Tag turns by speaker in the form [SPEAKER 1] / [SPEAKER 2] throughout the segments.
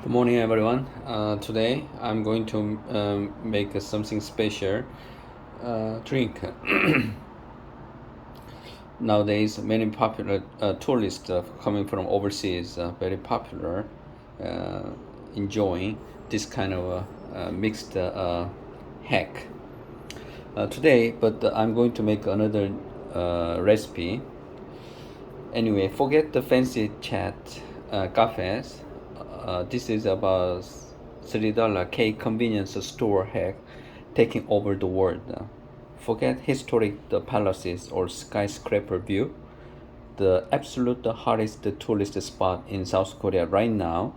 [SPEAKER 1] Good morning, everyone. Today I'm going to make something special drink. Nowadays, many popular tourists coming from overseas, very popular, uh, enjoying this kind of mixed hack. Today, but I'm going to make another recipe. Anyway, forget the fancy chat cafes. This is about $3 cake convenience store hack taking over the world. Forget historic the palaces or skyscraper view. The absolute hottest tourist spot in South Korea right now,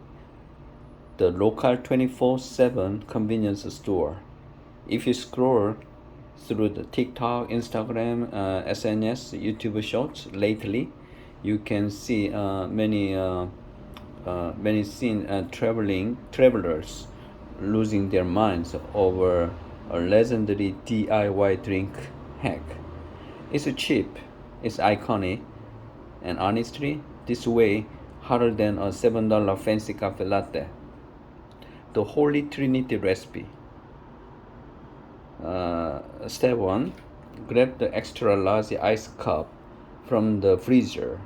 [SPEAKER 1] the local 24/7 convenience store. If you scroll through the TikTok, Instagram, SNS, YouTube shorts lately, you can see many seen travelers losing their minds over a legendary DIY drink hack. It's cheap, it's iconic, and honestly, this way hotter than a $7 fancy cafe latte. The Holy Trinity recipe. Step 1. Grab the extra large ice cup from the freezer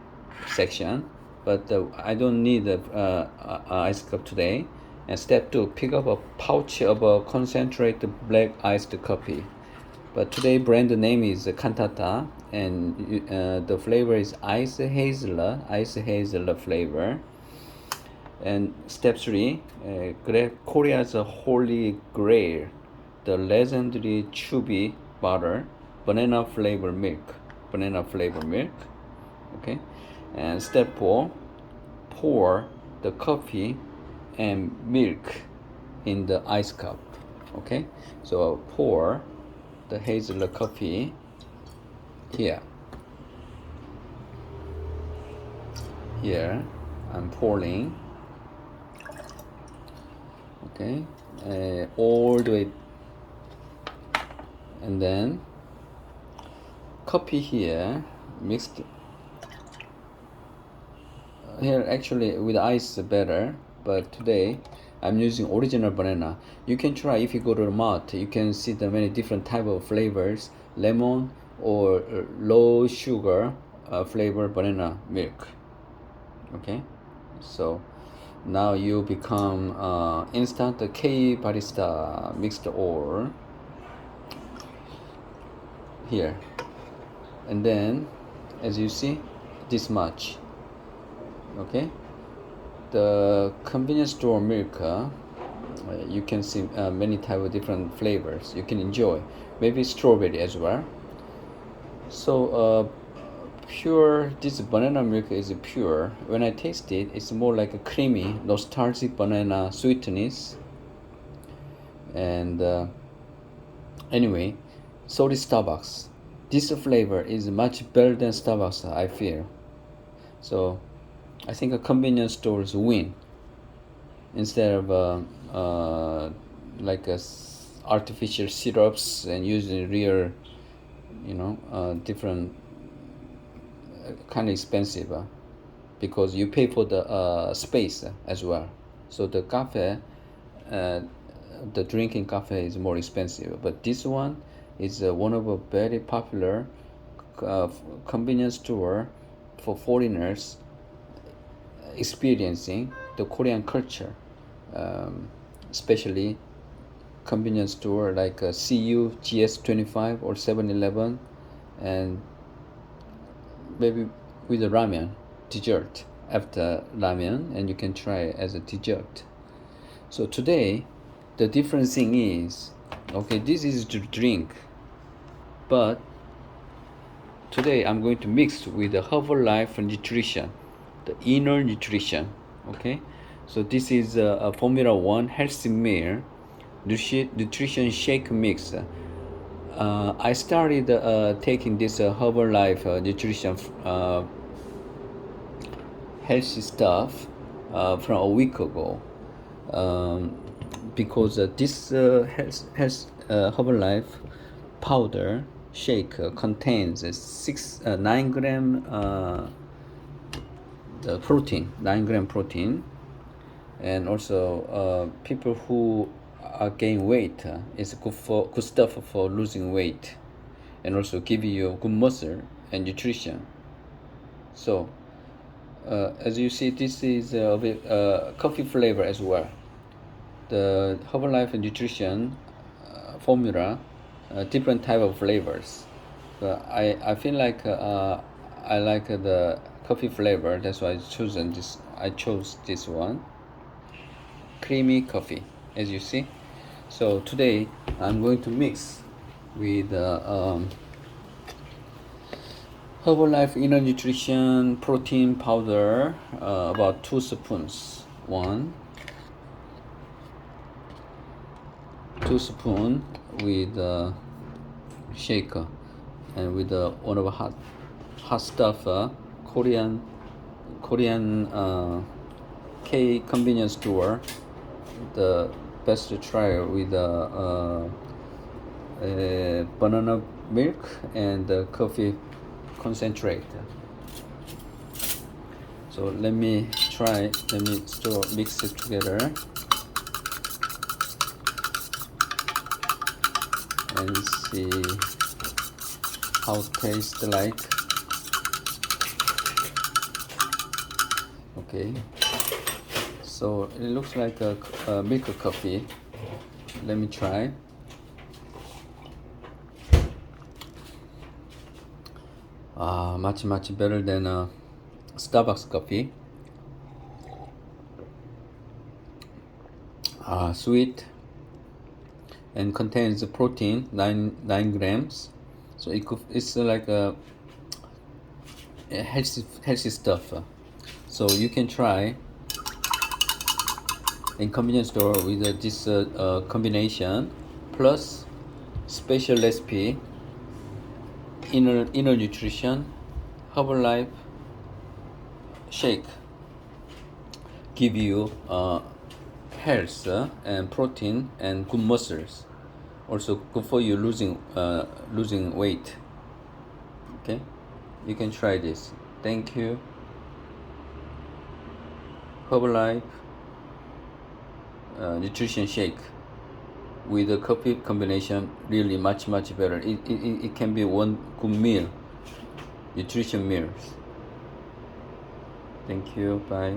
[SPEAKER 1] section, but I don't need a ice cup today. And step 2. Pick up a pouch of a concentrated black iced coffee. But today brand name is Cantata, and the flavor is ice hazelnut flavor. And step 3, grab Korea's holy grail, the legendary Chubby butter, banana flavor milk. Okay. And step 4, pour the coffee and milk in the ice cup. Okay. So pour the hazelnut coffee here. Here I'm pouring. Okay, all the way, and then coffee here mixed. Here actually with ice better, but today I'm using original banana. You can try if you go to the mart. You can see the many different type of flavors, lemon or low sugar flavor banana milk. Okay, so now you become instant K barista mixed ore here, and then as you see, this much. Okay, the convenience store milk, you can see many type of different flavors you can enjoy, maybe strawberry as well. So pure, this banana milk is pure. When I taste it, it's more like a creamy, nostalgic banana sweetness. And anyway, so is Starbucks. This flavor is much better than Starbucks, I feel. So I think a convenience stores win instead of like artificial syrups and using real, different kind of expensive because you pay for the space as well. So the cafe, the drinking cafe is more expensive, but this one is one of a very popular convenience store for foreigners experiencing the Korean culture, especially convenience store like CU, GS25 or 7-Eleven, and maybe with a ramen dessert after ramen, and you can try it as a dessert. So today the different thing is, okay, this is to drink, but today I'm going to mix with the Herbalife nutrition, the inner nutrition. Okay, so this is a Formula 1 healthy meal nutrition shake mix. I started taking this Herbalife nutrition healthy stuff from a week ago, because this Herbalife powder shake contains 9 gram protein, and also people who are gain weight, it's good stuff for losing weight, and also give you good muscle and nutrition. So as you see, this is a bit, coffee flavor as well. The Herbalife nutrition formula, different type of flavors. But I feel like I like the coffee flavor. That's why I chose this one. Creamy coffee, as you see. So today I'm going to mix with Herbalife Inner Nutrition Protein Powder, about 2 spoons. 2 spoons with shaker, and with one of a hot stuff, Korean K convenience store. The best to try with banana milk and coffee concentrate. So let me mix it together and see how it tastes like. Okay, so it looks like a milk coffee. Let me try. Much better than Starbucks coffee. Sweet and contains protein 9 grams. So it's like a healthy stuff. So you can try in convenience store with this combination plus special recipe, inner nutrition Herbalife shake, give you health and protein and good muscles, also good for you losing weight. Okay, you can try this. Thank you. Herbalife nutrition shake with the coffee combination, really much better. It can be one good meal, nutrition meals. Thank you. Bye.